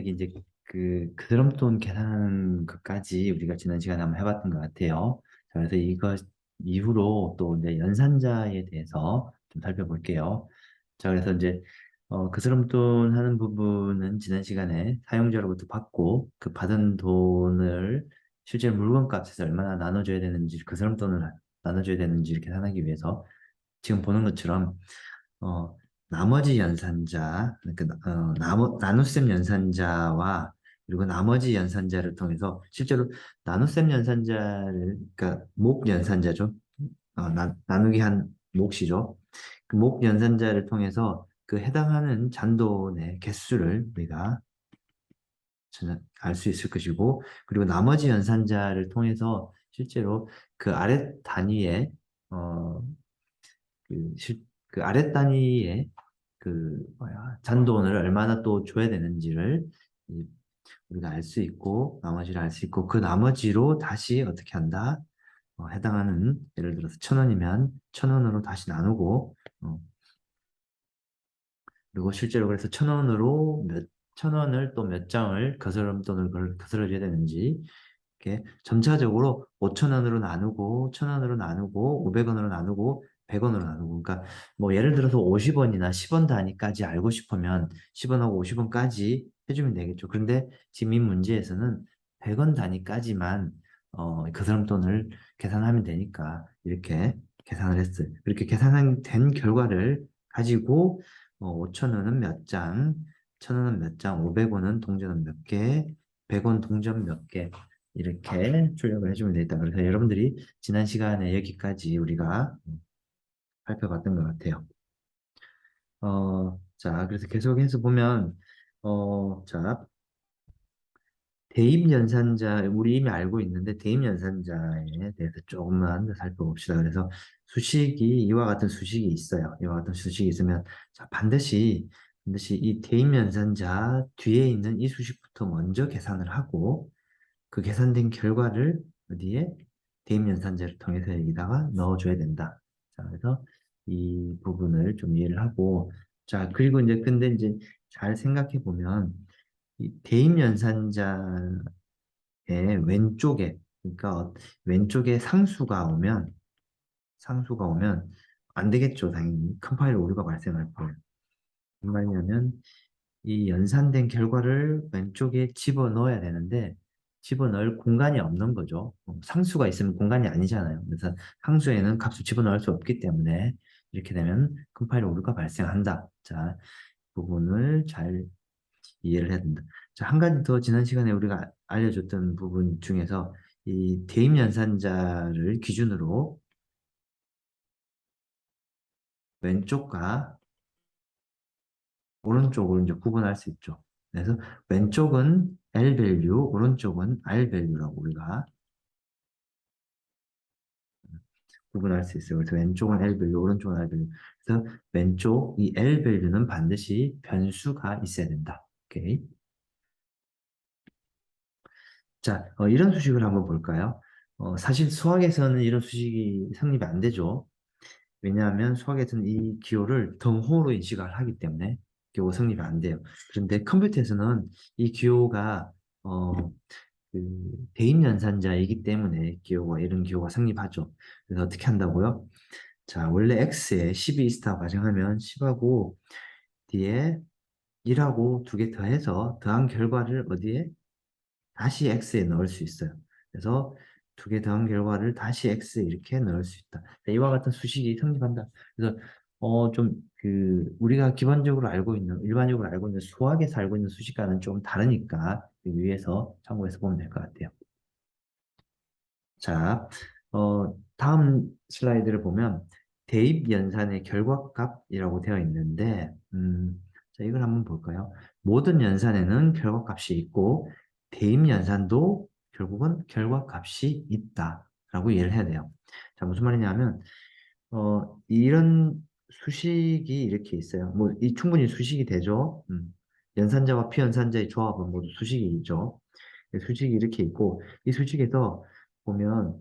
이야기 이제 그 드럼돈 계산하는 것까지 우리가 지난 시간에 한번 해봤던 것 같아요. 자, 그래서 이거 이후로 또 이제 연산자에 대해서 좀 살펴볼게요. 자, 그래서 이제 그 드럼돈 하는 부분은 지난 시간에 사용자로부터 받고 그 받은 돈을 실제 물건값에서 얼마나 나눠줘야 되는지 그 드럼돈을 나눠줘야 되는지를 계산하기 위해서 지금 보는 것처럼 어, 나머지 연산자, 그러니까 나눗셈 연산자와 그리고 나머지 연산자를 통해서 실제로 나눗셈 연산자를 그러니까 목 연산자죠. 나누기 한 몫이죠. 그 목 연산자를 통해서 그 해당하는 잔돈의 개수를 우리가 알 수 있을 것이고, 그리고 나머지 연산자를 통해서 실제로 그 아래 단위에 어, 그 아랫 단위에 잔돈을 얼마나 또 줘야 되는지를 우리가 알 수 있고 나머지를 알 수 있고 그 나머지로 다시 어떻게 한다? 해당하는 예를 들어서 1,000원이면 1,000원으로 다시 나누고 그리고 실제로 그래서 1,000원으로 1,000원을 또 몇 장을 거스름돈을 거스러줘야 되는지 이렇게 점차적으로 5,000원으로 나누고 1,000원으로 나누고 500원으로 나누고 100원으로 나누고 그러니까 뭐 예를 들어서 50원이나 10원 단위까지 알고 싶으면 10원하고 50원까지 해주면 되겠죠. 그런데 지금 이 문제에서는 100원 단위까지만 그 사람 돈을 계산하면 되니까 이렇게 계산을 했어요. 이렇게 계산된 결과를 가지고 5,000원은 몇 장, 1,000원은 몇 장, 500원은 동전은 몇 개, 100원 동전 몇 개, 이렇게 출력을 해주면 되겠다. 그래서 여러분들이 지난 시간에 여기까지 우리가 살펴봤던 것 같아요. 자, 그래서 계속해서 보면, 자, 대입연산자, 우리 이미 알고 있는데 대입연산자에 대해서 조금만 더 살펴봅시다. 그래서 수식이, 이와 같은 수식이 있어요. 이와 같은 수식이 있으면, 자, 반드시 이 대입연산자 뒤에 있는 이 수식부터 먼저 계산을 하고, 그 계산된 결과를 어디에 대입연산자를 통해서 여기다가 넣어줘야 된다. 자, 그래서 이 부분을 좀 이해를 하고, 자, 그리고 이제 근데 이제 잘 생각해 보면 이 대입연산자의 왼쪽에 그러니까 왼쪽에 상수가 오면 안 되겠죠. 당연히 컴파일러 오류가 발생할 거예요. 무슨 말이냐면 이 연산된 결과를 왼쪽에 집어넣어야 되는데 집어넣을 공간이 없는 거죠. 상수가 있으면 공간이 아니잖아요. 그래서 상수에는 값을 집어넣을 수 없기 때문에 이렇게 되면 컴파일러 오류가 발생한다. 자, 부분을 잘 이해를 해야 된다. 자, 한 가지 더 지난 시간에 우리가 알려줬던 부분 중에서 이 대입 연산자를 기준으로 왼쪽과 오른쪽을 이제 구분할 수 있죠. 그래서 왼쪽은 L 밸류, 오른쪽은 R 밸류라고 우리가 구분할 수 있어요. 그래서 왼쪽은 L 밸류, 오른쪽은 R 밸류. 그래서 왼쪽 이 L 밸류는 반드시 변수가 있어야 된다. 오케이. 자, 이런 수식을 한번 볼까요? 사실 수학에서는 이런 수식이 성립이 안 되죠. 왜냐하면 수학에서는 이 기호를 등호로 인식을 하기 때문에 기호가 성립이 안 돼요. 그런데 컴퓨터에서는 이 기호가 어, 대입연산자이기 때문에 이런 기호가 성립하죠. 그래서 어떻게 한다고요? 자, 원래 x에 10이 있다 가정하면 10하고 뒤에 1하고 두 개 더해서 더한 결과를 어디에? 다시 x에 넣을 수 있어요. 그래서 두 개 더한 결과를 다시 x에 이렇게 넣을 수 있다. 이와 같은 수식이 성립한다. 그래서 좀 우리가 기본적으로 알고 있는 일반적으로 알고 있는 수학에서 알고 있는 수식과는 좀 다르니까 위에서 참고해서 보면 될 것 같아요. 자, 다음 슬라이드를 보면 대입 연산의 결과값이라고 되어 있는데, 자, 이걸 한번 볼까요? 모든 연산에는 결과값이 있고, 대입 연산도 결국은 결과값이 있다라고 이해를 해야 돼요. 자, 무슨 말이냐면, 이런 수식이 이렇게 있어요. 뭐, 이 충분히 수식이 되죠. 연산자와 피연산자의 조합은 모두 수식이죠. 수식이 이렇게 있고, 이 수식에서 보면,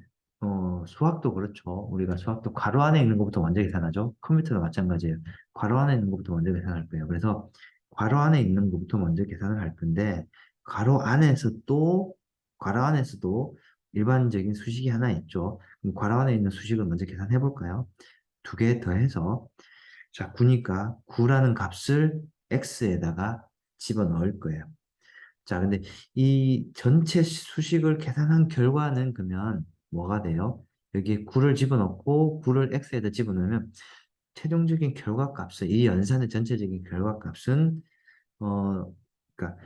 수학도 그렇죠. 우리가 수학도 괄호 안에 있는 것부터 먼저 계산하죠. 컴퓨터도 마찬가지예요. 괄호 안에 있는 것부터 먼저 계산할 거예요. 그래서 괄호 안에 있는 것부터 먼저 계산을 할 건데, 괄호 안에서도 일반적인 수식이 하나 있죠. 그럼 괄호 안에 있는 수식을 먼저 계산해 볼까요? 두 개 더해서, 자, 9니까 9라는 값을 x에다가 집어넣을 거예요. 자, 근데 이 전체 수식을 계산한 결과는 그러면 뭐가 돼요? 여기에 9를 집어넣고 9를 x에다 집어넣으면 최종적인 결과값은 이 연산의 전체적인 결과값은 그러니까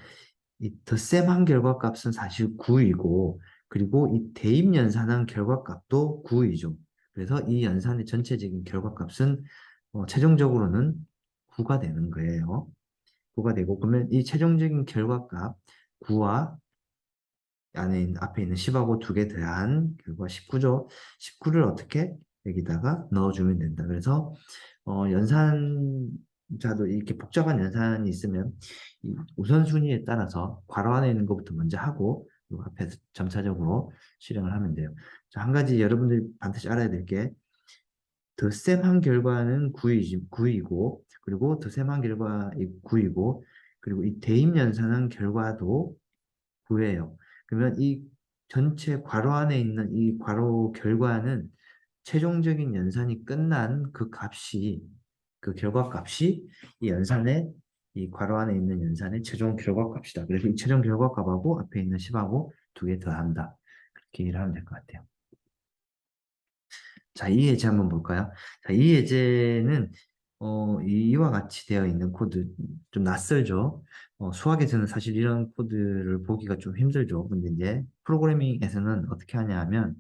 이 덧셈한 결과값은 사실 9이고 그리고 이 대입 연산한 결과값도 9이죠. 그래서 이 연산의 전체적인 결과값은 최종적으로는 9가 되는 거예요. 9가 되고 그러면 이 최종적인 결과값 9와 앞에 있는 10하고 두 개 더한 결과 19죠. 19를 어떻게 여기다가 넣어주면 된다. 그래서 연산자도 이렇게 복잡한 연산이 있으면 이 우선순위에 따라서 괄호 안에 있는 것부터 먼저 하고 그리고 앞에서 점차적으로 실행을 하면 돼요. 자, 한 가지 여러분들이 반드시 알아야 될 게 덧셈한 결과는 9이고 그리고 덧셈한 결과 9이고 그리고 이 대입 연산한 결과도 9예요. 그러면 이 전체 괄호 안에 있는 이 괄호 결과는 최종적인 연산이 끝난 그 값이 그 결과값이 이 연산의 이 괄호 안에 있는 연산의 최종 결과값이다. 그래서 이 최종 결과값하고 앞에 있는 10하고 두 개 더한다. 그렇게 이해를 하면 될 것 같아요. 자, 이 예제 한번 볼까요? 자, 이 예제는 이와 같이 되어 있는 코드 좀 낯설죠. 수학에서는 사실 이런 코드를 보기가 좀 힘들죠. 근데 이제 프로그래밍에서는 어떻게 하냐 하면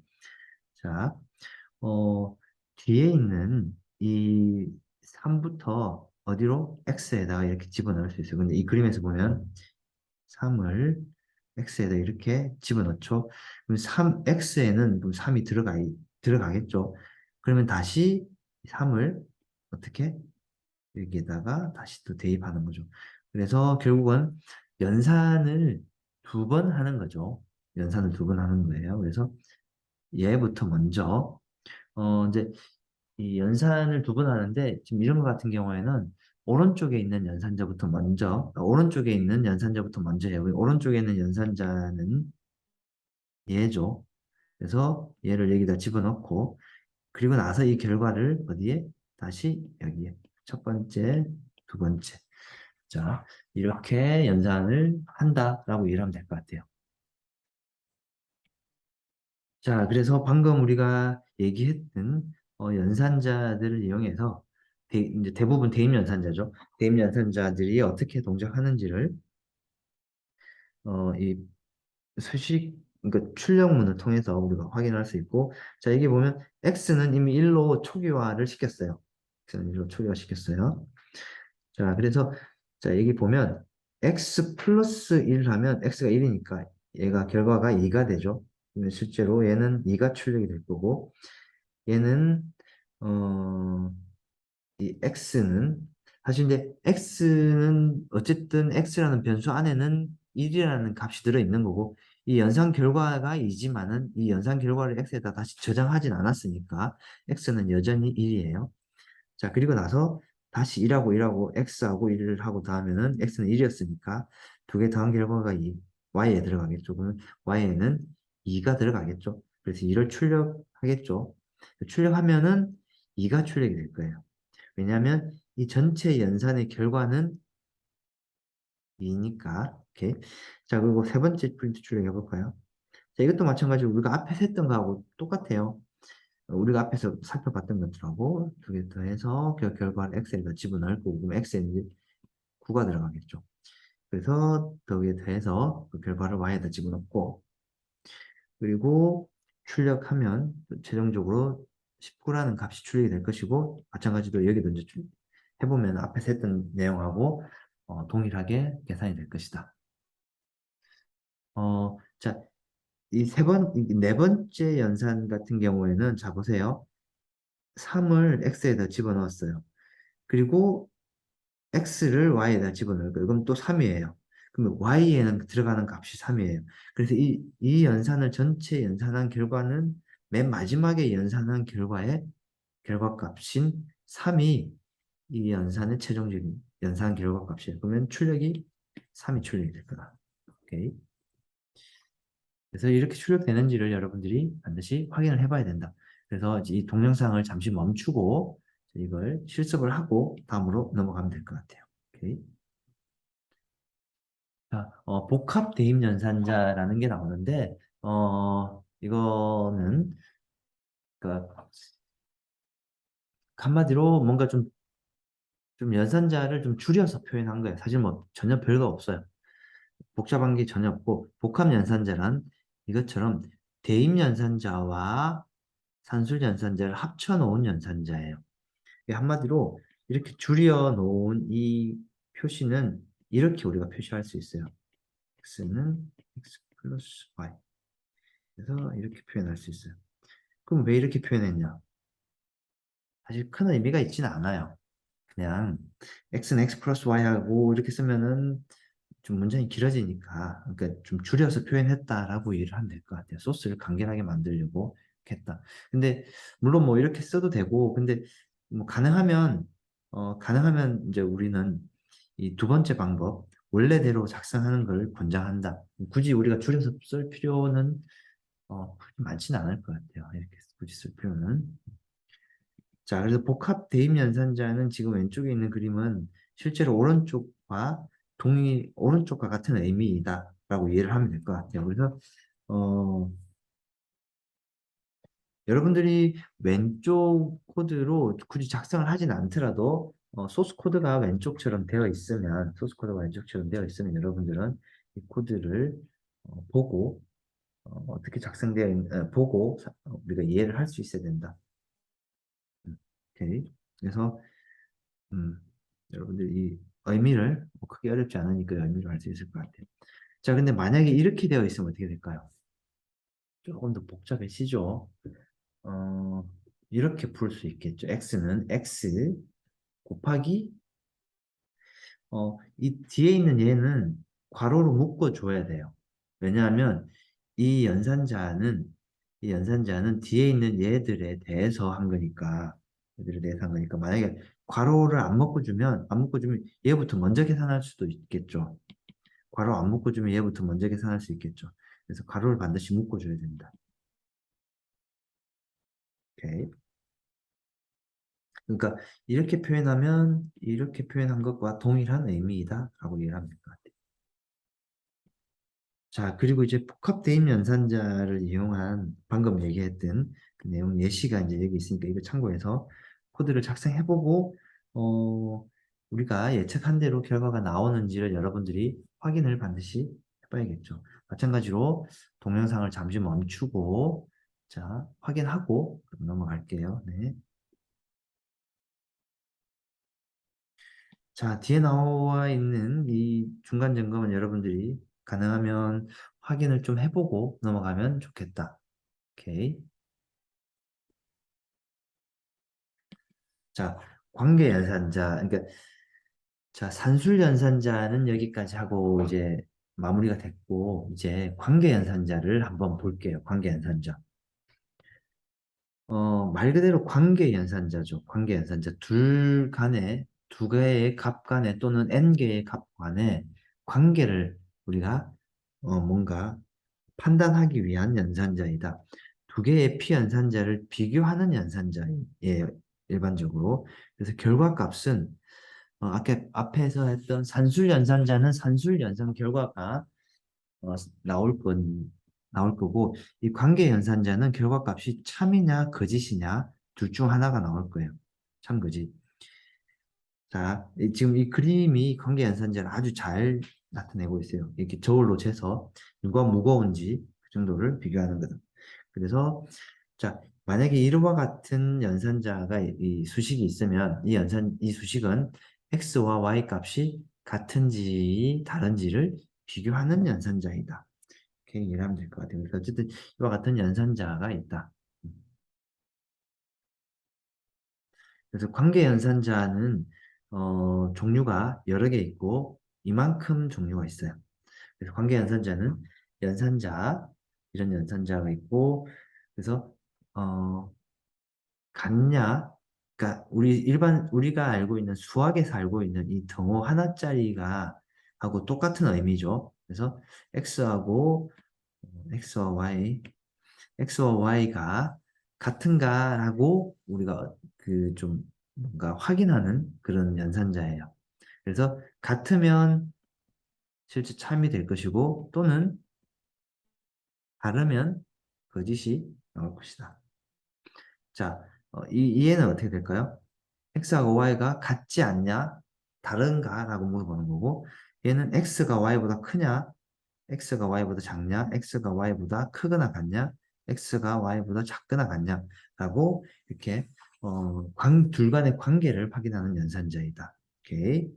자, 어, 뒤에 있는 이 3부터 어디로? X에다가 이렇게 집어넣을 수 있어요. 근데 이 그림에서 보면 3을 X에다 이렇게 집어넣죠. 그럼 3X에는 그럼 3이 들어가겠죠. 그러면 다시 3을 어떻게? 여기에다가 다시 또 대입하는 거죠. 그래서 결국은 연산을 두 번 하는 거죠. 연산을 두 번 하는 거예요. 그래서 얘부터 먼저 이제 이 연산을 두 번 하는데 지금 이런 거 같은 경우에는 오른쪽에 있는 연산자부터 먼저 오른쪽에 있는 연산자부터 먼저 해요. 오른쪽에 있는 연산자는 얘죠. 그래서 얘를 여기다 집어넣고 그리고 나서 이 결과를 어디에? 다시 여기에 첫 번째, 두 번째. 자, 이렇게 연산을 한다라고 이해하면 될 것 같아요. 자, 그래서 방금 우리가 얘기했던 연산자들을 이용해서 이제 대부분 대입 연산자죠. 대입 연산자들이 어떻게 동작하는지를 이 수식 그러니까 출력문을 통해서 우리가 확인할 수 있고 자, 여기 보면 x는 이미 1로 초기화를 시켰어요. x는 1로 초기화 시켰어요. 자, 그래서 자, 여기 보면 x 플러스 1 하면 x가 1이니까 얘가 결과가 2가 되죠. 그러면 실제로 얘는 2가 출력이 될 거고 얘는 어, 이 x는 사실 이제 x는 어쨌든 x라는 변수 안에는 1이라는 값이 들어 있는 거고 이 연산 결과가 2지만은 이 연산 결과를 x에다 다시 저장하진 않았으니까 x는 여전히 1이에요. 자, 그리고 나서 다시 1하고 1하고 x하고 1을 하고 더하면은 x는 1이었으니까 두 개 더한 결과가 y에 들어가겠죠. 그러면 y에는 2가 들어가겠죠. 그래서 2를 출력하겠죠. 출력하면은 2가 출력이 될 거예요. 왜냐하면 이 전체 연산의 결과는 2니까. 오케이. 자, 그리고 세 번째 프린트 출력해 볼까요? 자, 이것도 마찬가지로 우리가 앞에서 했던 거하고 똑같아요. 우리가 앞에서 살펴봤던 것들하고 두 개 더해서 그 결과를 엑셀에다 집어넣을 거고 그러면 엑셀에 9가 들어가겠죠. 그래서 거기에 더해서 그 결과를 y에다 집어넣고 그리고 출력하면 최종적으로 19라는 값이 출력이 될 것이고 마찬가지로 여기도 이제 해보면 앞에서 했던 내용하고 동일하게 계산이 될 것이다. 자, 네 번째 연산 같은 경우에는 자 보세요. 3을 x에다 집어넣었어요. 그리고 x를 y에다 집어넣을 거예요. 그럼 또 3이에요. 그러면 y에는 들어가는 값이 3이에요. 그래서 이 연산을 전체 연산한 결과는 맨 마지막에 연산한 결과의 결과값인 3이 이 연산의 최종적인 연산 결과값이에요. 그러면 출력이 3이 출력이 될 거다. 오케이. 그래서 이렇게 출력되는지를 여러분들이 반드시 확인을 해봐야 된다. 그래서 이 동영상을 잠시 멈추고 이걸 실습을 하고 다음으로 넘어가면 될 것 같아요. 오케이. 자, 복합 대입 연산자라는 게 나오는데, 이거는, 그, 한마디로 뭔가 좀 연산자를 좀 줄여서 표현한 거예요. 사실 뭐 전혀 별거 없어요. 복잡한 게 전혀 없고, 복합 연산자란 이것처럼 대입 연산자와 산술 연산자를 합쳐 놓은 연산자예요. 한마디로 이렇게 줄여 놓은 이 표시는 이렇게 우리가 표시할 수 있어요. x는 x 플러스 y. 그래서 이렇게 표현할 수 있어요. 그럼 왜 이렇게 표현했냐? 사실 큰 의미가 있지는 않아요. 그냥 x는 x 플러스 y하고 이렇게 쓰면은 좀 문장이 길어지니까 그러니까 좀 줄여서 표현했다라고 이해를 하면 될 것 같아요. 소스를 간결하게 만들려고 했다. 근데 물론 뭐 이렇게 써도 되고 근데 뭐 가능하면 이제 우리는 이 두 번째 방법 원래대로 작성하는 걸 권장한다. 굳이 우리가 줄여서 쓸 필요는 그렇게 많지는 않을 것 같아요. 이렇게 굳이 쓸 필요는. 자, 그래서 복합 대입 연산자는 지금 왼쪽에 있는 그림은 실제로 오른쪽과 같은 의미이다라고 이해를 하면 될 것 같아요. 그래서, 어, 여러분들이 왼쪽 코드로 굳이 작성을 하진 않더라도, 소스 코드가 왼쪽처럼 되어 있으면 여러분들은 이 코드를 보고, 어떻게 보고 우리가 이해를 할 수 있어야 된다. 오케이. 그래서, 음, 여러분들 이 의미를 뭐 크게 어렵지 않으니까 의미를 알 수 있을 것 같아요. 자, 근데 만약에 이렇게 되어 있으면 어떻게 될까요? 조금 더 복잡해지죠. 어, 이렇게 풀 수 있겠죠. x는 x 곱하기 이 뒤에 있는 얘는 괄호로 묶어줘야 돼요. 왜냐하면 이 연산자는 이 연산자는 뒤에 있는 얘들에 대해서 한 거니까 만약에 괄호를 안 묶어주면 얘부터 먼저 계산할 수도 있겠죠. 괄호 안 묶어주면 얘부터 먼저 계산할 수 있겠죠. 그래서 괄호를 반드시 묶어줘야 됩니다. 오케이. 그러니까 이렇게 표현한 것과 동일한 의미이다라고 이해를 하면 될 것 같아요. 자, 그리고 이제 복합 대입 연산자를 이용한 방금 얘기했던 그 내용 예시가 이제 여기 있으니까 이거 참고해서 코드를 작성해보고 우리가 예측한 대로 결과가 나오는지를 여러분들이 확인을 반드시 해봐야겠죠. 마찬가지로 동영상을 잠시 멈추고 자, 확인하고 넘어갈게요. 네. 자, 뒤에 나와 있는 이 중간 점검은 여러분들이 가능하면 확인을 좀 해보고 넘어가면 좋겠다. 오케이. 자, 관계 연산자. 그러니까, 자, 산술 연산자는 여기까지 하고 이제 마무리가 됐고, 이제 관계 연산자를 한번 볼게요. 관계 연산자. 말 그대로 관계 연산자죠. 관계 연산자. 두 개의 값 간에 또는 n 개의 값 간에 관계를 우리가 뭔가 판단하기 위한 연산자이다. 두 개의 피연산자를 비교하는 연산자예요. 일반적으로. 그래서 결과값은 앞에서 했던 산술 연산자는 산술 연산 결과가 어, 나올 건 나올 거고 이 관계 연산자는 결과값이 참이냐 거짓이냐 둘 중 하나가 나올 거예요. 참 거짓. 자, 지금 이 그림이 관계 연산자를 아주 잘 나타내고 있어요. 이렇게 저울로 재서 누가 무거운지 그 정도를 비교하는 거다. 그래서 자, 만약에 이와 같은 연산자가 이 수식이 있으면 이 수식은 x와 y 값이 같은지 다른지를 비교하는 연산자이다. 이렇게 얘기를 하면 될 것 같아요. 그래서 어쨌든 이와 같은 연산자가 있다. 그래서 관계 연산자는 종류가 여러 개 있고 이만큼 종류가 있어요. 그래서 관계 연산자는 연산자 이런 연산자가 있고 그래서 어, 같냐 그러니까 우리가 알고 있는 수학에서 알고 있는 이 등호 하나짜리가 하고 똑같은 의미죠. 그래서 x하고 x와 y, x와 y가 같은가라고 우리가 그 좀 뭔가 확인하는 그런 연산자예요. 그래서 같으면 실제 참이 될 것이고 또는 다르면 거짓이 나올 것이다. 자, 이해는 어떻게 될까요? x하고 y가 같지 않냐? 다른가? 라고 물어보는 거고 얘는 x가 y보다 크냐? x가 y보다 작냐? x가 y보다 크거나 같냐? x가 y보다 작거나 같냐? 라고 이렇게 둘 간의 관계를 확인하는 연산자이다. 오케이.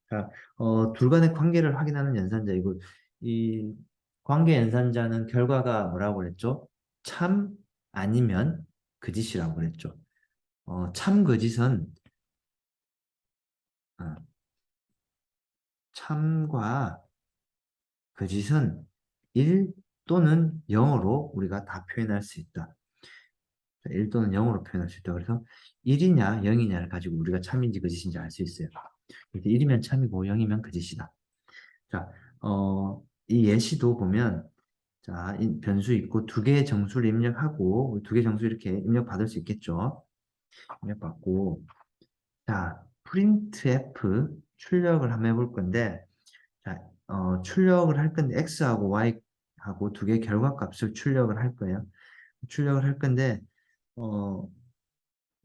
자, 둘 간의 관계를 확인하는 연산자이고 이 관계 연산자는 결과가 뭐라고 그랬죠? 참 아니면 거짓이라고 그랬죠. 참 거짓은 어, 참과 거짓은 1 또는 0으로 우리가 다 표현할 수 있다. 1 또는 0으로 표현할 수 있다. 그래서 1이냐 0이냐를 가지고 우리가 참인지 거짓인지 알 수 있어요. 그래서 1이면 참이고 0이면 거짓이다. 자, 이 예시도 보면 자, 변수 있고 두 개의 정수를 입력하고 두 개의 정수 이렇게 입력받을 수 있겠죠. 입력받고 자, printf 출력을 한번 해볼 건데 자, 출력을 할 건데 x하고 y하고 두 개의 결과값을 출력을 할 거예요. 출력을 할 건데 어,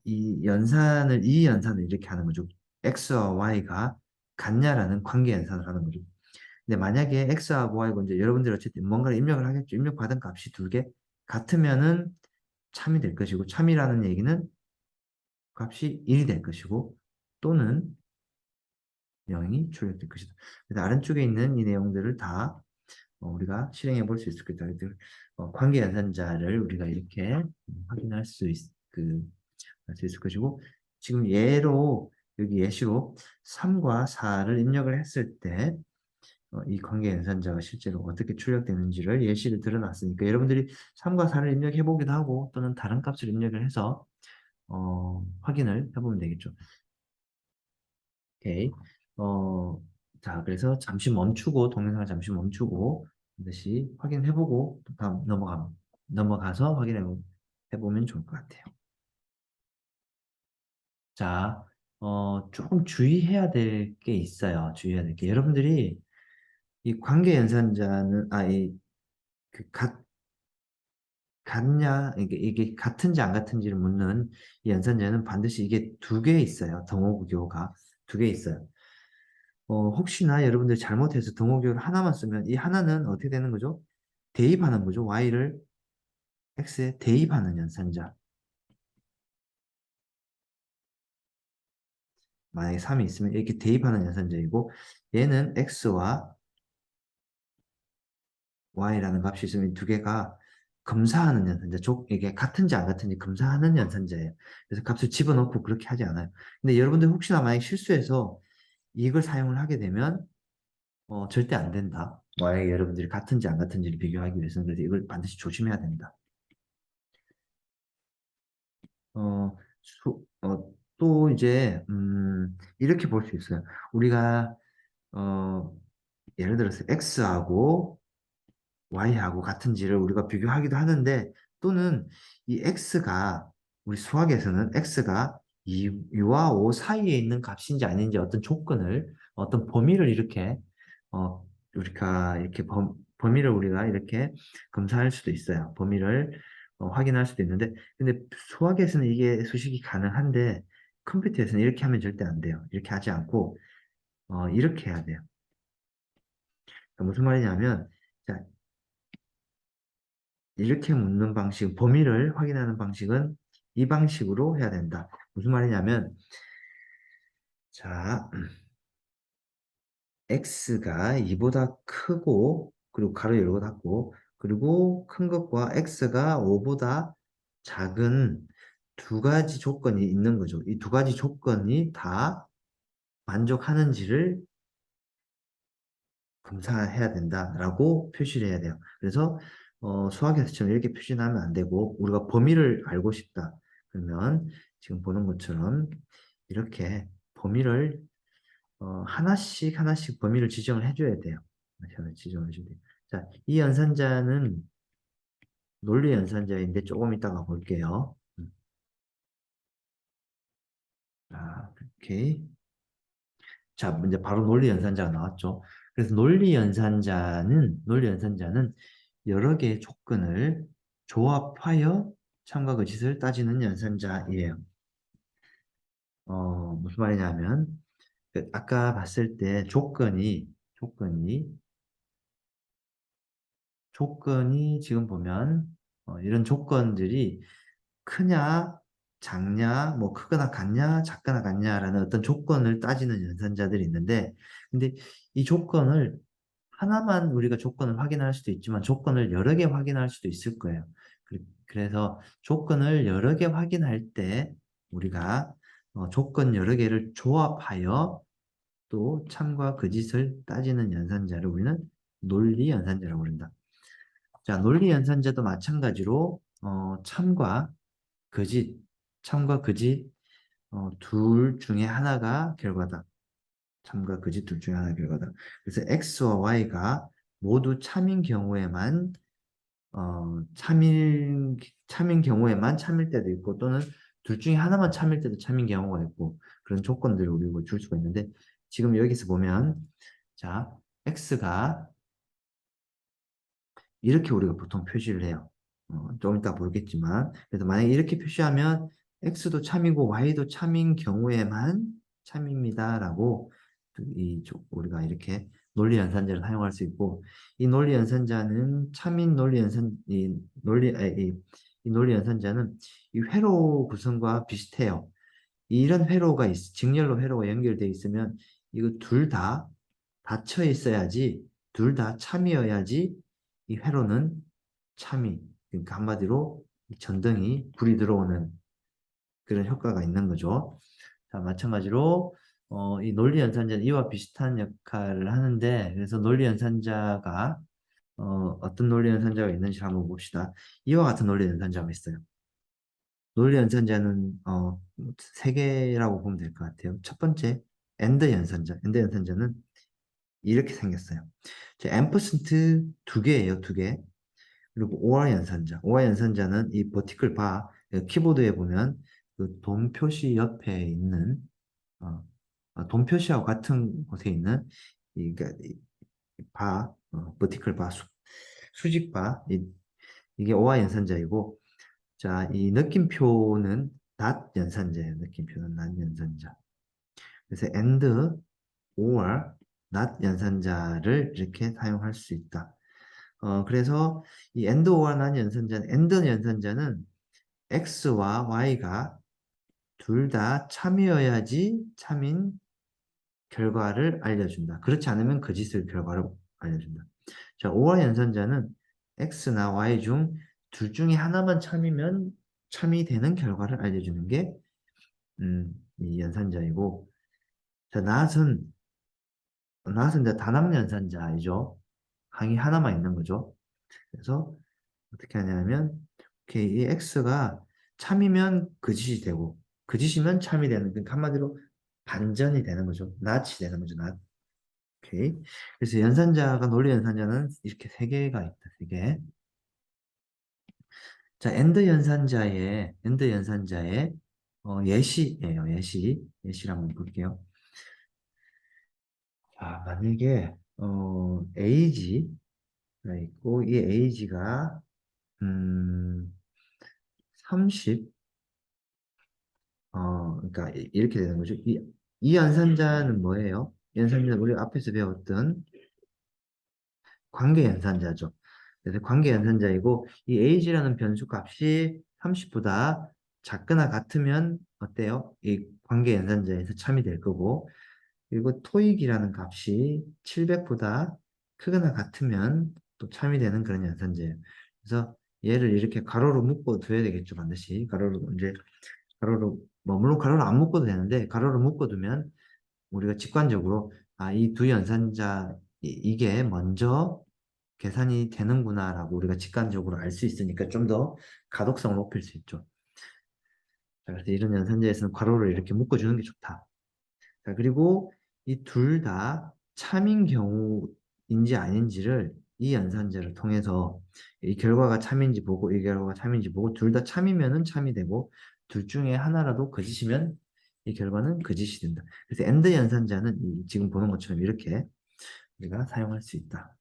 이 연산을 이렇게 하는 거죠. x와 y가 같냐라는 관계 연산을 하는 거죠. 근데 만약에 x하고 y고 이제 여러분들이 어쨌든 뭔가를 입력을 하겠죠. 입력받은 값이 두 개 같으면은 참이 될 것이고 참이라는 얘기는 값이 1이 될 것이고 또는 0이 출력될 것이다. 그래서 아래쪽에 있는 이 내용들을 다 우리가 실행해 볼 수 있을 것이다. 관계 연산자를 우리가 이렇게 확인할 수 할 수 있을 것이고 지금 여기 예시로 3과 4를 입력을 했을 때 이 관계 연산자가 실제로 어떻게 출력되는지를 예시를 들어놨으니까 여러분들이 3과 4를 입력해 보기도 하고 또는 다른 값을 입력을 해서 확인을 해보면 되겠죠. 오케이. 어, 자, 그래서 잠시 멈추고 동영상을 잠시 멈추고 다시 확인해보고 또 다음 넘어가서 해보면 좋을 것 같아요. 자, 조금 주의해야 될 게 있어요. 주의해야 될 게. 여러분들이 이 관계 연산자는, 그, 같냐, 이게 같은지 안 같은지를 묻는 이 연산자는 반드시 이게 두 개 있어요. 등호구조가 두 개 있어요. 혹시나 여러분들이 잘못해서 등호교를 하나만 쓰면 이 하나는 어떻게 되는 거죠? 대입하는 거죠. y를 x에 대입하는 연산자. 만약에 3이 있으면 이렇게 대입하는 연산자이고 얘는 x와 y라는 값이 있으면 두 개가 검사하는 연산자. 이게 같은지 안 같은지 검사하는 연산자예요. 그래서 값을 집어넣고 그렇게 하지 않아요. 근데 여러분들 혹시나 만약 실수해서 이걸 사용을 하게 되면 절대 안 된다. 만약에 여러분들이 같은지 안 같은지를 비교하기 위해서는 그래서 이걸 반드시 조심해야 됩니다. 또 이제, 이렇게 볼 수 있어요. 우리가, 어, 예를 들어서 X하고 Y하고 같은지를 우리가 비교하기도 하는데, 또는 이 X가, 우리 수학에서는 X가 2와 5 사이에 있는 값인지 아닌지 어떤 범위를 이렇게, 우리가 이렇게 범위를 우리가 이렇게 검사할 수도 있어요. 범위를 확인할 수도 있는데, 근데 수학에서는 이게 수식이 가능한데, 컴퓨터에서는 이렇게 하면 절대 안 돼요. 이렇게 하지 않고, 이렇게 해야 돼요. 그러니까 무슨 말이냐면, 자, 이렇게 묻는 방식, 범위를 확인하는 방식은 이 방식으로 해야 된다. 무슨 말이냐면, 자, x가 2보다 크고, 그리고 가로 열고 닫고, 그리고 큰 것과 x가 5보다 작은 두 가지 조건이 있는 거죠. 이 두 가지 조건이 다 만족하는지를 검사해야 된다라고 표시를 해야 돼요. 그래서 수학에서처럼 이렇게 표시하면 안 되고 우리가 범위를 알고 싶다. 그러면 지금 보는 것처럼 이렇게 범위를 하나씩 하나씩 범위를 지정을 해줘야 돼요. 하나씩 지정을 해줘야 돼요. 자, 이 연산자는 논리 연산자인데 조금 이따가 볼게요. 자, 이렇게. 자, 이제 바로 논리 연산자가 나왔죠. 그래서 논리 연산자는 여러 개의 조건을 조합하여 참과 거짓을 따지는 연산자이에요. 무슨 말이냐면, 아까 봤을 때 조건이 지금 보면, 이런 조건들이 크냐, 작냐, 뭐 크거나 같냐, 작거나 같냐라는 어떤 조건을 따지는 연산자들이 있는데, 근데 이 조건을 하나만 우리가 조건을 확인할 수도 있지만 조건을 여러 개 확인할 수도 있을 거예요. 그래서 조건을 여러 개 확인할 때 우리가 조건 여러 개를 조합하여 또 참과 거짓을 따지는 연산자를 우리는 논리 연산자라고 부른다. 자, 논리 연산자도 마찬가지로 거짓, 참과 거짓 둘 중에 하나가 결과다. 참과 거짓 둘 중에 하나가 결과다. 그래서 X와 Y가 모두 참인 경우에만 참인 경우에만 참일 때도 있고 또는 둘 중에 하나만 참일 때도 참인 경우가 있고 그런 조건들을 우리가 줄 수가 있는데 지금 여기서 보면 자 X가 이렇게 우리가 보통 표시를 해요. 좀 이따 보겠지만 그래서 만약에 이렇게 표시하면 x도 참이고 y도 참인 경우에만 참입니다라고 우리가 이렇게 논리 연산자를 사용할 수 있고 이 논리 연산자는 참인 논리 연산 이 논리 연산자는 이 회로 구성과 비슷해요. 이런 회로가 직렬로 회로가 연결되어 있으면 이거 둘 다 닫혀 있어야지 둘 다 참이어야지 이 회로는 참이 그러니까 한마디로 이 전등이 불이 들어오는 그런 효과가 있는 거죠. 자, 마찬가지로 이 논리 연산자는 이와 비슷한 역할을 하는데 그래서 논리 연산자가 어떤 논리 연산자가 있는지 한번 봅시다. 이와 같은 논리 연산자가 있어요. 논리 연산자는 세 개라고 보면 될 것 같아요. 첫 번째, 엔드 연산자. 엔드 연산자는 이렇게 생겼어요. 앰퍼센트 두 개예요, 두 개. 그리고 OR 연산자. OR 연산자는 이 버티클 바, 키보드에 보면 그 돔 표시 옆에 있는 돔 표시하고 같은 곳에 있는 그러니까 버티클 바, 수직 바, 이게 OR 연산자이고 자, 이 느낌표는 닷 연산자예요. 느낌표는 닷 연산자. 그래서 and, or, not 연산자를 이렇게 사용할 수 있다. 그래서 이 and, or, not and 연산자는 x와 y가 둘 다 참이어야지 참인 결과를 알려준다. 그렇지 않으면 거짓을 결과를 알려준다. 자, or 연산자는 x나 y 중 둘 중에 하나만 참이면 참이 되는 결과를 알려주는 게 이 연산자이고 자, not은 이제 단합 연산자이죠. 항이 하나만 있는 거죠. 그래서 어떻게 하냐면 오케이, 이 x가 참이면 거짓이 되고 거짓이면 참이 되는 그러니까 한마디로 반전이 되는 거죠. not이 되는 거죠. not. 오케이. 그래서 연산자가 논리 연산자는 이렇게 세 개가 있다. 세 개. 자, 엔드 연산자의 예시예요. 예시를 한번 볼게요. 자, 만약에 age가 있고 이 age가 30 그러니까 이렇게 되는 거죠. 이 연산자는 뭐예요? 연산자는 우리 앞에서 배웠던 관계 연산자죠. 그래서 관계 연산자이고 이 age라는 변수 값이 30보다 작거나 같으면 어때요? 이 관계 연산자에서 참이 될 거고 그리고 토익이라는 값이 700보다 크거나 같으면 또 참이 되는 그런 연산자예요. 그래서 얘를 이렇게 가로로 묶어 둬야 되겠죠, 반드시. 물론 가로로 안 묶어도 되는데, 가로로 묶어두면 우리가 직관적으로, 이 두 연산자, 이게 먼저 계산이 되는구나라고 우리가 직관적으로 알 수 있으니까 좀 더 가독성을 높일 수 있죠. 자, 그래서 이런 연산자에서는 괄호를 이렇게 묶어주는 게 좋다. 자, 그리고 이 둘 다 참인 경우인지 아닌지를 이 연산자를 통해서 이 결과가 참인지 보고 이 결과가 참인지 보고 둘 다 참이면은 참이 되고 둘 중에 하나라도 거짓이면 이 결과는 거짓이 된다. 그래서 AND 연산자는 지금 보는 것처럼 이렇게 우리가 사용할 수 있다.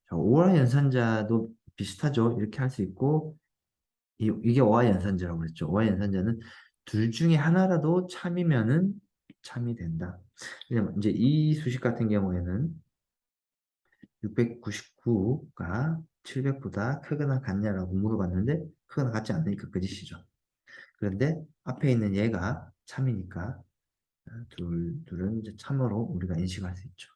자, OR 연산자도 비슷하죠. 이렇게 할 수 있고 이게 OR 연산자라고 그랬죠. OR 연산자는 둘 중에 하나라도 참이면은 참이 된다. 왜냐면 이제 이 수식 같은 경우에는 699가 700보다 크거나 같냐라고 물어봤는데 크거나 같지 않으니까 거짓이죠. 그런데 앞에 있는 얘가 참이니까 둘은 이제 참으로 우리가 인식할 수 있죠.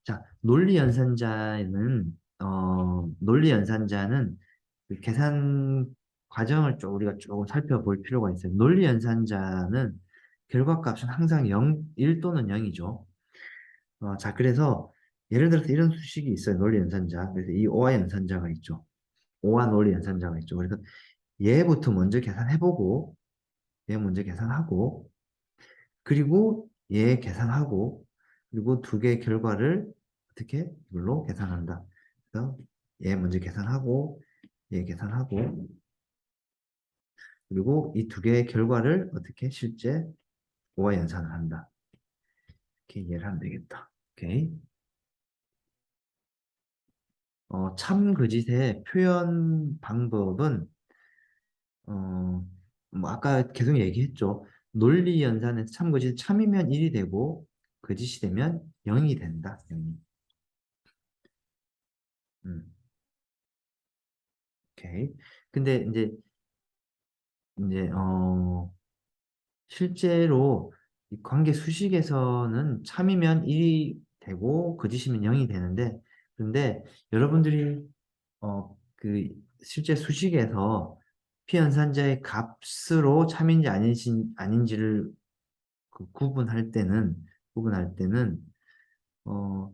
자, 논리 연산자는 그 계산 과정을 좀 우리가 조금 살펴볼 필요가 있어요. 논리 연산자는 결과값은 항상 1 또는 0이죠. 자, 그래서 예를 들어서 이런 수식이 있어요. 논리 연산자. 그래서 이 오화 연산자가 있죠. 오화 논리 연산자가 있죠. 그래서 얘부터 먼저 계산해보고 얘 먼저 계산하고 그리고 얘 계산하고 그리고 두 개의 결과를 어떻게 이걸로 계산한다. 그래서 얘 먼저 계산하고 얘 계산하고 그리고 이 두 개의 결과를 어떻게 실제 오화 연산을 한다. 이렇게 이해를 하면 되겠다. 오케이. 참 거짓의 표현 방법은 어, 뭐 아까 계속 얘기했죠. 논리 연산에서 참 거짓 참이면 1이 되고 거짓이 되면 0이 된다. 0이. 음, 오케이. 근데 이제 실제로 이 관계 수식에서는 참이면 1이 되고 거짓이면 0이 되는데 그런데 여러분들이 그 실제 수식에서 피연산자의 값으로 참인지 아닌지를 구분할 때는 어,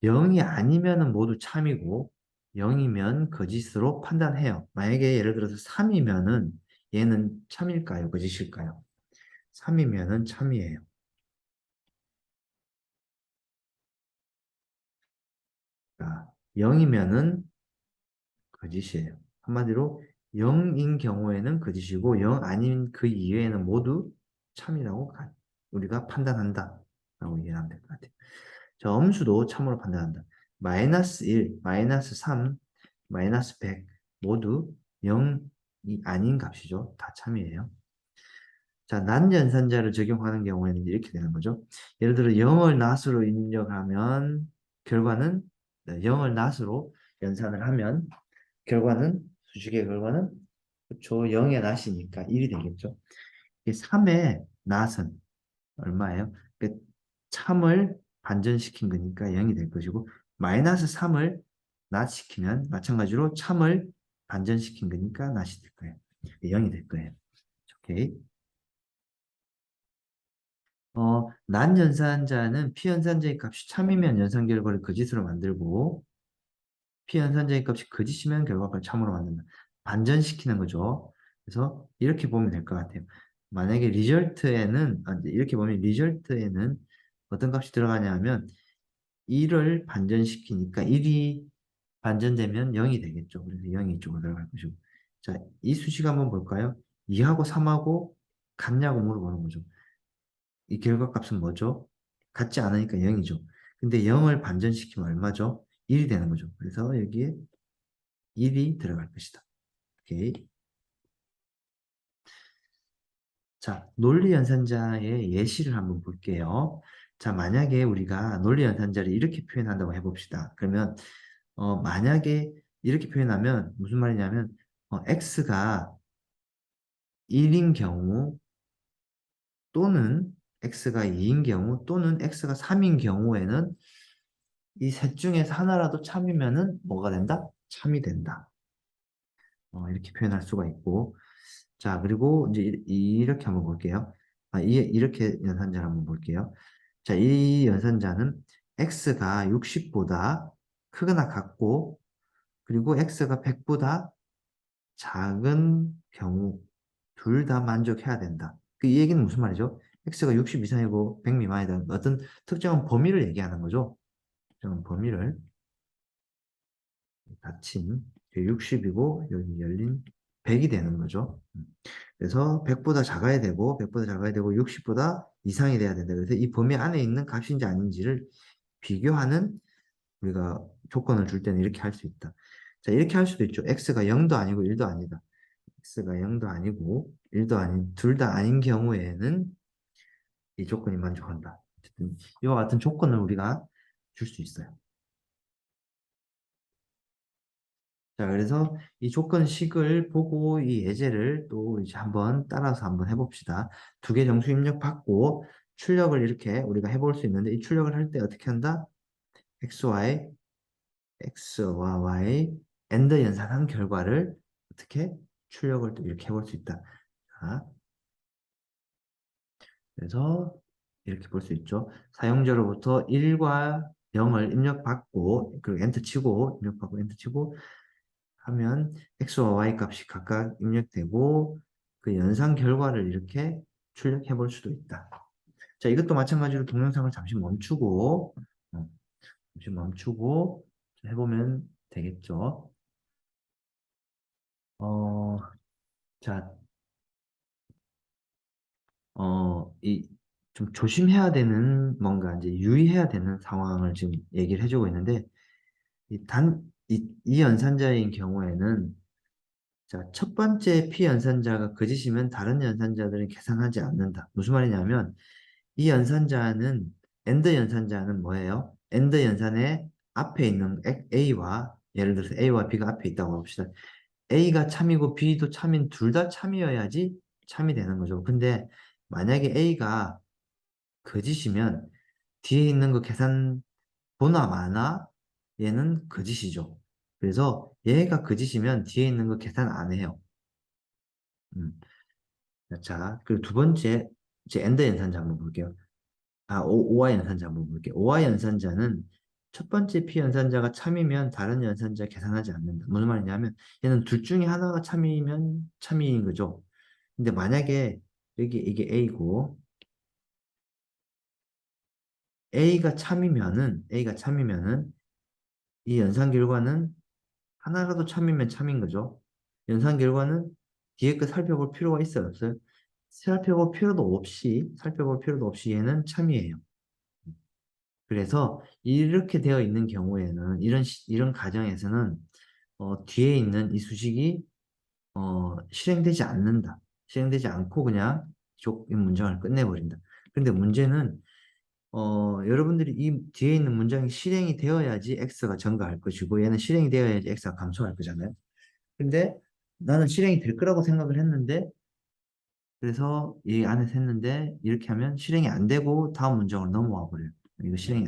0이 아니면은 모두 참이고 0이면 거짓으로 판단해요. 만약에 예를 들어서 3이면은 얘는 참일까요? 거짓일까요? 3이면은 참이에요. 자, 0이면은 거짓이에요. 한마디로 0인 경우에는 거짓이고 0 아닌 그 이외에는 모두 참이라고 우리가 판단한다. 라고 이해하면 될 것 같아요. 자, 엄수도 참으로 판단한다. 마이너스 1, 마이너스 3, 마이너스 100 모두 0이 아닌 값이죠. 다 참이에요. 자, 난연산자를 적용하는 경우에는 이렇게 되는 거죠. 예를 들어 0을 낫으로 입력하면 결과는 0을 낫으로 연산을 하면 결과는 수식의 결과는 그쵸 0의 낫이니까 1이 되겠죠. 3의 낫은 얼마예요? 그 참을 반전시킨 거니까 0이 될 것이고 마이너스 3을 낫시키면 마찬가지로 참을 반전시킨 거니까 낫이 될 거예요. 0이 될 거예요. 오케이. 난연산자는 피연산자의 값이 참이면 연산 결과를 거짓으로 만들고 피연산자의 값이 거짓이면 결과를 참으로 만든다. 반전시키는 거죠. 그래서 이렇게 보면 될 것 같아요. 만약에 이렇게 보면 리절트에는 어떤 값이 들어가냐 하면 1을 반전시키니까 1이 반전되면 0이 되겠죠. 그래서 0이 이쪽으로 들어갈 것이고. 자, 이 수식 한번 볼까요? 2하고 3하고 같냐고 물어보는 거죠. 이 결과값은 뭐죠? 같지 않으니까 0이죠. 근데 0을 반전시키면 얼마죠? 1이 되는 거죠. 그래서 여기에 1이 들어갈 것이다. 오케이. 자, 논리연산자의 예시를 한번 볼게요. 자, 만약에 우리가 논리연산자를 이렇게 표현한다고 해봅시다. 그러면 만약에 이렇게 표현하면 무슨 말이냐면 x가 1인 경우 또는 x가 2인 경우 또는 x가 3인 경우에는 이 셋 중에서 하나라도 참이면은 뭐가 된다? 참이 된다. 이렇게 표현할 수가 있고 자 그리고 이제 이렇게 한번 볼게요. 이렇게 연산자를 한번 볼게요. 자, 이 연산자는 x가 60보다 크거나 같고 그리고 x가 100보다 작은 경우 둘 다 만족해야 된다. 이 얘기는 무슨 말이죠? x가 60 이상이고 100 미만이다. 어떤 특정한 범위를 얘기하는 거죠. 특정한 범위를 닫힌 60이고 여기 열린 100이 되는 거죠. 그래서 100보다 작아야 되고 100보다 작아야 되고 60보다 이상이 돼야 된다. 그래서 이 범위 안에 있는 값인지 아닌지를 비교하는 우리가 조건을 줄 때는 이렇게 할 수 있다. 자, 이렇게 할 수도 있죠. x가 0도 아니고 1도 아니다. x가 0도 아니고 1도 아닌 둘 다 아닌 경우에는 이 조건이 만족한다. 어쨌든 이와 같은 조건을 우리가 줄 수 있어요. 자, 그래서 이 조건식을 보고 이 예제를 또 이제 한번 따라서 한번 해봅시다. 두 개 정수 입력 받고 출력을 이렇게 우리가 해볼 수 있는데 이 출력을 할 때 어떻게 한다? xy, x와 y, and 연산한 결과를 어떻게 출력을 또 이렇게 해볼 수 있다. 자, 그래서 이렇게 볼 수 있죠. 사용자로부터 1과 0을 입력받고 그리고 엔터 치고 입력받고 엔터 치고 하면 x와 y 값이 각각 입력되고 그 연산 결과를 이렇게 출력해 볼 수도 있다. 자, 이것도 마찬가지로 동영상을 잠시 멈추고 잠시 멈추고 해보면 되겠죠. 어, 자, 좀 조심해야 되는 뭔가 이제 유의해야 되는 상황을 지금 얘기를 해주고 있는데 이 연산자인 경우에는 자, 첫 번째 피연산자가 거짓이면 다른 연산자들은 계산하지 않는다. 무슨 말이냐면 이 연산자는 엔드 연산자는 뭐예요? 엔드 연산의 앞에 있는 A와 예를 들어서 A와 B가 앞에 있다고 봅시다. A가 참이고 B도 참인 둘 다 참이어야지 참이 되는 거죠. 근데 만약에 A가 거짓이면 뒤에 있는 거 계산 보나 마나 얘는 거짓이죠. 그래서 얘가 거짓이면 뒤에 있는 거 계산 안 해요. 음. 자, 그리고 두 번째, 이제 엔더 연산자 한번 볼게요. 오와 연산자 한번 볼게요. 오와 연산자는 첫 번째 피 연산자가 참이면 다른 연산자 계산하지 않는다. 무슨 말이냐면 얘는 둘 중에 하나가 참이면 참이인 거죠. 근데 만약에 여기 이게 A고 A가 참이면은 이 연산 결과는 하나라도 참이면 참인 거죠. 연산 결과는 뒤에 거 살펴볼 필요가 있어요, 없어요? 살펴볼 필요도 없이 얘는 참이에요. 그래서 이렇게 되어 있는 경우에는 이런 가정에서는 뒤에 있는 이 수식이 실행되지 않는다. 실행되지 않고 그냥 이 문장을 끝내버린다. 근데 문제는 여러분들이 이 뒤에 있는 문장이 실행이 되어야지 x가 증가할 것이고 얘는 실행이 되어야지 x가 감소할 거잖아요. 근데 나는 실행이 될 거라고 생각을 했는데 그래서 이 안에서 했는데 이렇게 하면 실행이 안 되고 다음 문장으로 넘어와 버려요. 이거 실행이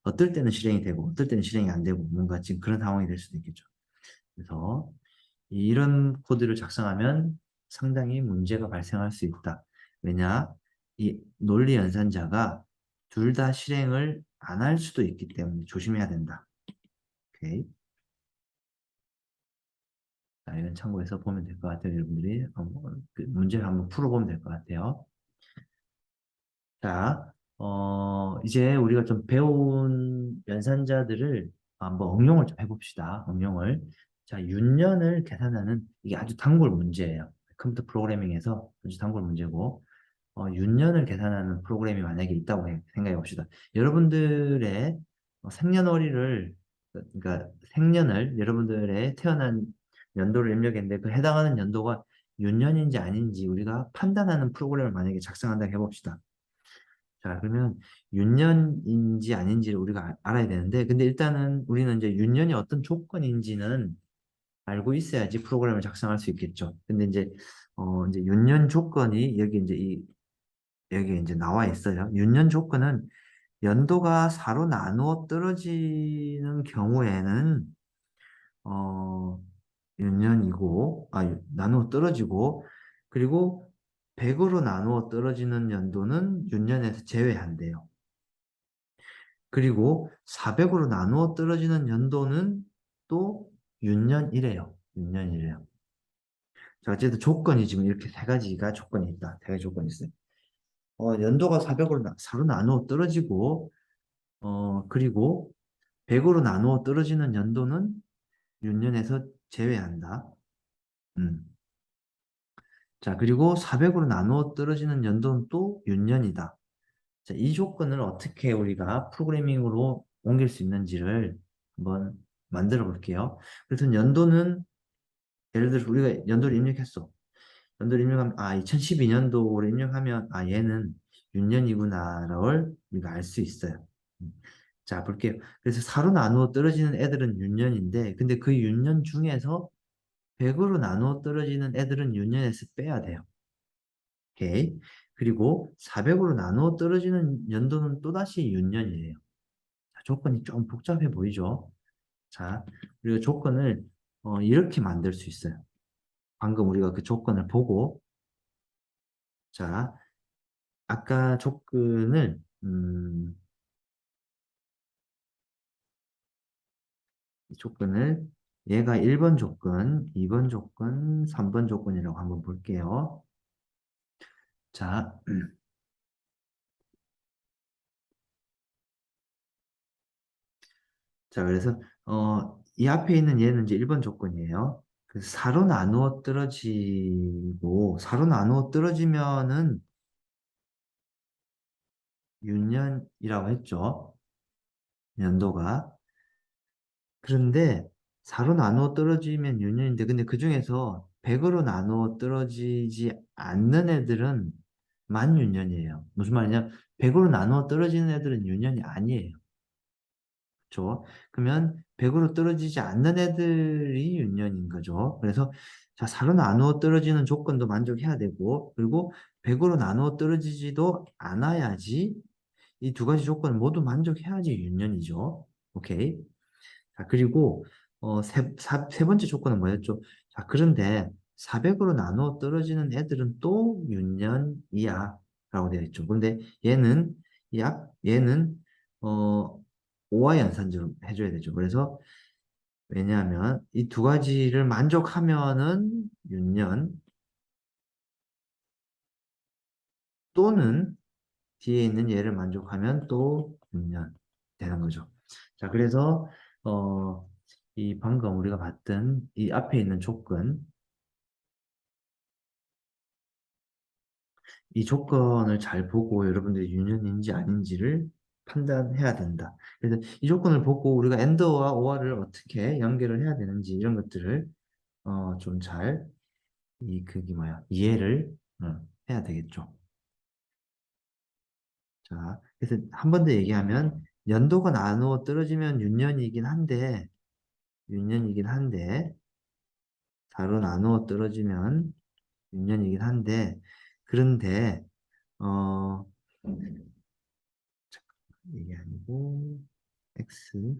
어떨 때는 실행이 되고 어떨 때는 실행이 안 되고 뭔가 지금 그런 상황이 될 수도 있겠죠. 그래서 이런 코드를 작성하면 상당히 문제가 발생할 수 있다. 왜냐? 이 논리 연산자가 둘 다 실행을 안 할 수도 있기 때문에 조심해야 된다. 오케이. 자, 이건 참고해서 보면 될 것 같아요. 여러분들이 그 문제를 한번 풀어보면 될 것 같아요. 자, 이제 우리가 좀 배운 연산자들을 한번 응용을 좀 해봅시다. 응용을. 자, 윤년을 계산하는 이게 아주 단골 문제예요. 컴퓨터 프로그래밍에서 아주 단골 문제고, 윤년을 계산하는 프로그램이 만약에 있다고 생각해 봅시다. 여러분들의 생년월일을, 그러니까 생년을 여러분들의 태어난 연도를 입력했는데 그 해당하는 연도가 윤년인지 아닌지 우리가 판단하는 프로그램을 만약에 작성한다고 해봅시다. 자, 그러면 윤년인지 아닌지를 우리가 알아야 되는데, 근데 일단은 우리는 이제 윤년이 어떤 조건인지는 알고 있어야지 프로그램을 작성할 수 있겠죠. 근데 이제 윤년 조건이 여기 이제 나와 있어요. 윤년 조건은 연도가 4로 나누어 떨어지는 경우에는, 어, 나누어 떨어지고, 그리고 100으로 나누어 떨어지는 연도는 윤년에서 제외한대요. 그리고 400으로 나누어 떨어지는 연도는 또 윤년이래요. 윤년이래요. 자, 어쨌든 조건이 지금 이렇게 세 가지가 조건이 있다. 세 가지 조건이 있어요. 연도가 400으로 4로 나누어 떨어지고, 그리고 100으로 나누어 떨어지는 연도는 윤년에서 제외한다. 음. 자, 그리고 400으로 나누어 떨어지는 연도는 또 윤년이다. 자, 이 조건을 어떻게 우리가 프로그래밍으로 옮길 수 있는지를 한번 만들어 볼게요. 그래서 연도는 예를 들어서 우리가 연도를 입력했어. 연도를 입력하면 2012년도를 입력하면 얘는 윤년이구나를 우리가 알 수 있어요. 음. 자, 볼게요. 그래서 4로 나누어 떨어지는 애들은 윤년인데 근데 그 윤년 중에서 100으로 나누어 떨어지는 애들은 윤년에서 빼야 돼요. 오케이. 그리고 400으로 나누어 떨어지는 연도는 또다시 윤년이에요. 자, 조건이 좀 복잡해 보이죠? 자, 우리가 조건을 이렇게 만들 수 있어요. 방금 우리가 그 조건을 보고, 자, 아까 조건을, 이 조건을 얘가 1번 조건, 2번 조건, 3번 조건이라고 한번 볼게요. 자, 자, 그래서, 이 앞에 있는 얘는 이제 1번 조건이에요. 그 4로 나누어 떨어지고, 4로 나누어 떨어지면은 6년이라고 했죠. 연도가. 그런데 4로 나누어 떨어지면 6년인데, 근데 그 중에서 100으로 나누어 떨어지지 않는 애들은 만 6년이에요. 무슨 말이냐? 100으로 나누어 떨어지는 애들은 6년이 아니에요. 그렇죠? 그러면 100으로 떨어지지 않는 애들이 윤년인 거죠. 그래서 자, 4로 나누어 떨어지는 조건도 만족해야 되고 그리고 100으로 나누어 떨어지지도 않아야지 이 두 가지 조건을 모두 만족해야지 윤년이죠. 오케이. 자, 그리고 세 번째 조건은 뭐였죠? 자, 그런데 400으로 나누어 떨어지는 애들은 또 윤년이야 라고 되어 있죠. 근데 얘는 얘는 어 5와 연산제로 해줘야 되죠. 그래서 왜냐하면 이 두 가지를 만족하면은 윤년 또는 뒤에 있는 얘를 만족하면 또 윤년 되는 거죠. 자, 그래서 이 방금 우리가 봤던 이 앞에 있는 조건, 이 조건을 잘 보고 여러분들이 윤년인지 아닌지를 판단해야 된다. 그래서 이 조건을 보고 우리가 AND와 OR을 어떻게 연결을 해야 되는지 이런 것들을 좀 잘 그게 뭐야 이해를 해야 되겠죠. 자, 그래서 한 번 더 얘기하면 연도가 나누어 떨어지면 윤년이긴 한데 4로 나누어 떨어지면 윤년이긴 한데 그런데 어 이게 아니고 x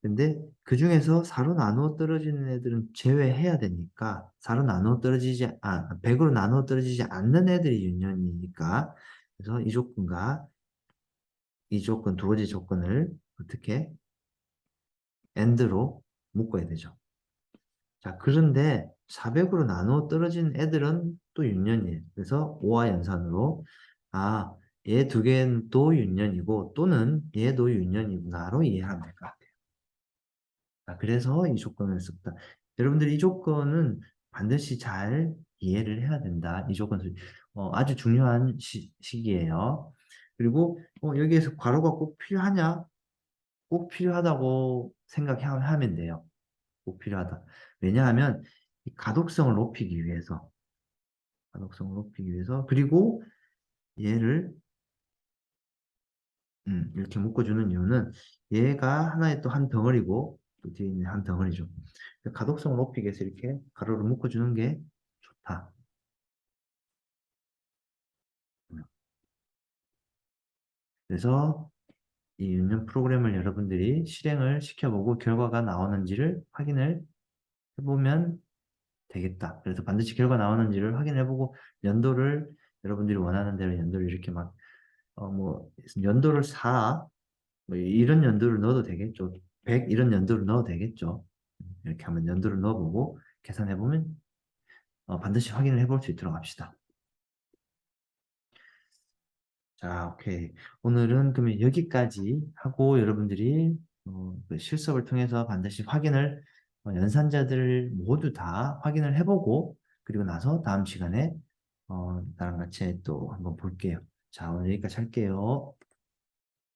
근데 그 중에서 4로 나누어 떨어지는 애들은 제외해야 되니까 4로 나누어 떨어지지 100으로 나누어 떨어지지 않는 애들이 윤년이니까 그래서 이 조건과 이 조건 두 가지 조건을 어떻게 and로 묶어야 되죠. 자, 그런데 400으로 나누어 떨어진 애들은 또 윤년이에요. 그래서 5와 연산으로 얘 두 개는 또 윤년이고 또는 얘도 윤년이구나로 이해하면 될 것 같아요. 그래서 이 조건을 썼다. 여러분들이 이 조건은 반드시 잘 이해를 해야 된다. 이 조건은 아주 중요한 시기예요. 그리고 여기에서 괄호가 꼭 필요하냐? 꼭 필요하다고 생각하면 돼요. 꼭 필요하다. 왜냐하면 이 가독성을 높이기 위해서, 그리고 얘를 이렇게 묶어주는 이유는 얘가 하나의 또 한 덩어리고 또 뒤에 있는 한 덩어리죠. 가독성을 높이기 위해서 이렇게 가로를 묶어주는 게 좋다. 그래서 이 유년 프로그램을 여러분들이 실행을 시켜보고 결과가 나오는지를 확인을 해보면 되겠다. 그래서 반드시 결과 나오는지를 확인해보고 연도를 여러분들이 원하는 대로 연도를 이렇게 막 뭐 연도를 4, 뭐 이런 연도를 넣어도 되겠죠. 100 이런 연도를 넣어도 되겠죠. 이렇게 한번 연도를 넣어보고 계산해보면 반드시 확인을 해볼 수 있도록 합시다. 자, 오케이. 오늘은 그러면 여기까지 하고 여러분들이 그 실습을 통해서 반드시 확인을 연산자들 모두 다 확인을 해보고 그리고 나서 다음 시간에 나랑 같이 또 한번 볼게요. 자, 오늘 여기까지 할게요.